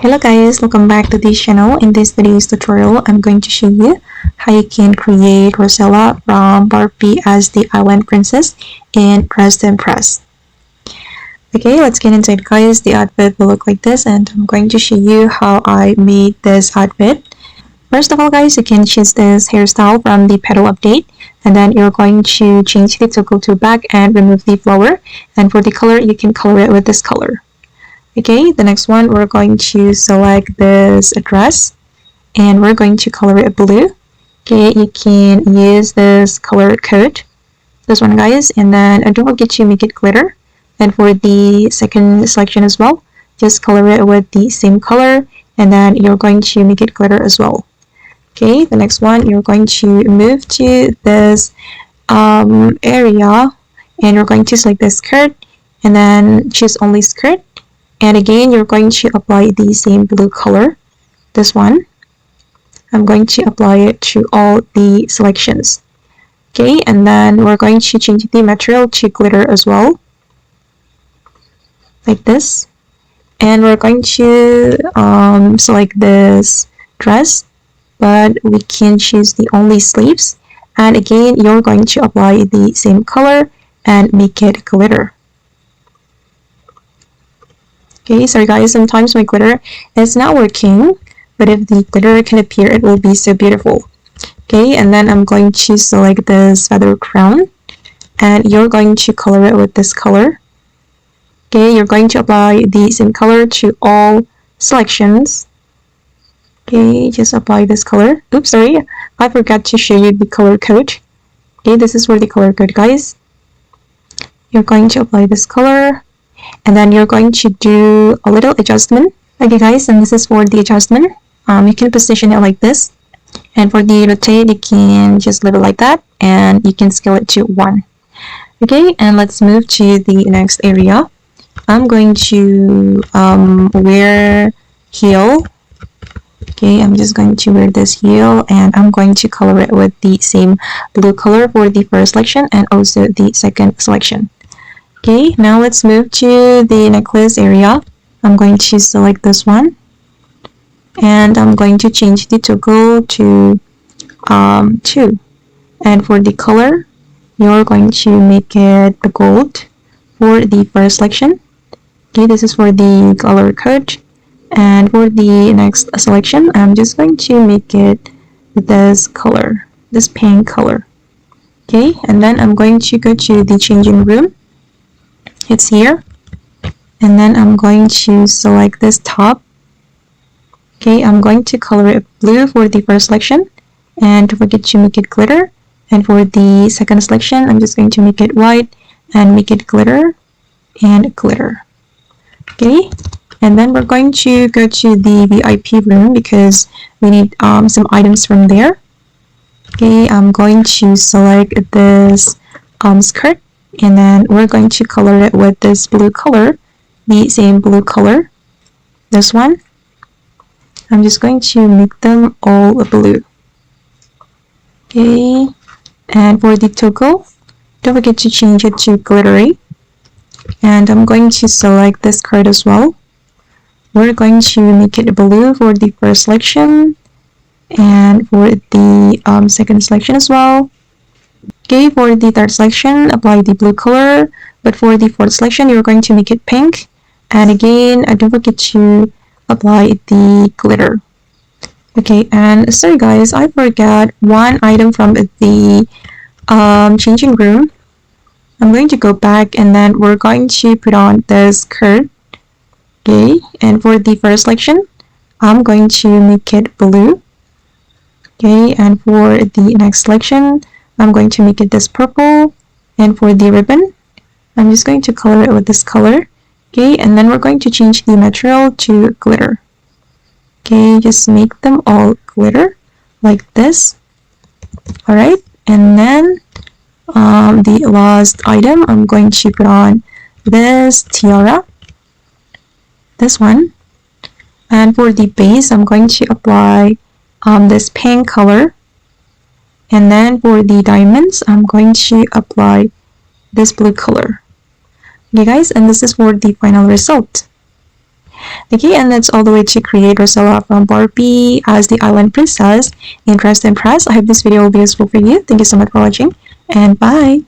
Hello guys, welcome back to this channel. In this video's tutorial, I'm going to show you how you can create Rosella from Barbie as the island princess in Press to Impress. Okay, let's get inside guys. The outfit will look like this and I'm going to show you how I made this outfit. First of all guys, you can choose this hairstyle from the petal update and then you're going to change the toggle to back and remove the flower, and for the color you can color it with this color. Okay, the next one, we're going to select this dress and we're going to color it blue. Okay, you can use this color code, this one guys, and then don't forget to make it glitter. And for the second selection as well, just color it with the same color and then you're going to make it glitter as well. Okay, the next one, you're going to move to this area and you're going to select the skirt and then choose only skirt. And again, you're going to apply the same blue color, this one. I'm going to apply it to all the selections. Okay, and then we're going to change the material to glitter as well, like this. And we're going to select this dress, but we can choose the only sleeves. And again, you're going to apply the same color and make it glitter. Okay, sorry guys, sometimes my glitter is not working, but if the glitter can appear, it will be so beautiful. Okay, and then I'm going to select this feather crown, and you're going to color it with this color. Okay, you're going to apply the same color to all selections. Okay, just apply this color. Oops, sorry, I forgot to show you the color code. Okay, this is for the color code, guys. You're going to apply this color. And then you're going to do a little adjustment. Okay guys, and this is for the adjustment. You can position it like this. And for the rotate, you can just leave it like that. And you can scale it to 1. Okay, and let's move to the next area. I'm going to wear heel. Okay, I'm just going to wear this heel. And I'm going to color it with the same blue color for the first selection and also the second selection. Okay, now let's move to the necklace area. I'm going to select this one. And I'm going to change the toggle to 2. And for the color, you're going to make it the gold for the first selection. Okay, this is for the color code. And for the next selection, I'm just going to make it this color, this pink color. Okay, and then I'm going to go to the changing room. It's here, and then I'm going to select this top. Okay, I'm going to color it blue for the first selection, and don't forget to make it glitter. And for the second selection, I'm just going to make it white and make it glitter and glitter. Okay, and then we're going to go to the VIP room because we need some items from there. Okay, I'm going to select this skirt. And then we're going to color it with this blue color, the same blue color, this one. I'm just going to make them all blue. Okay, and for the toggle, don't forget to change it to glittery. And I'm going to select this card as well. We're going to make it blue for the first selection and for the second selection as well. Okay, for the third selection, apply the blue color, but for the fourth selection, you're going to make it pink. And again, don't forget to apply the glitter. Okay, and sorry guys, I forgot one item from the changing room. I'm going to go back and then we're going to put on this skirt. Okay, and for the first selection, I'm going to make it blue. Okay, and for the next selection, I'm going to make it this purple, and for the ribbon, I'm just going to color it with this color. Okay, and then we're going to change the material to glitter. Okay, just make them all glitter like this. Alright, and then the last item, I'm going to put on this tiara, this one. And for the base, I'm going to apply this pink color. And then for the diamonds, I'm going to apply this blue color. Okay guys, and this is for the final result. Okay, and that's all the way to create Rosella from Barbie as the island princess. Interest? I hope this video will be useful for you. Thank you so much for watching, and bye!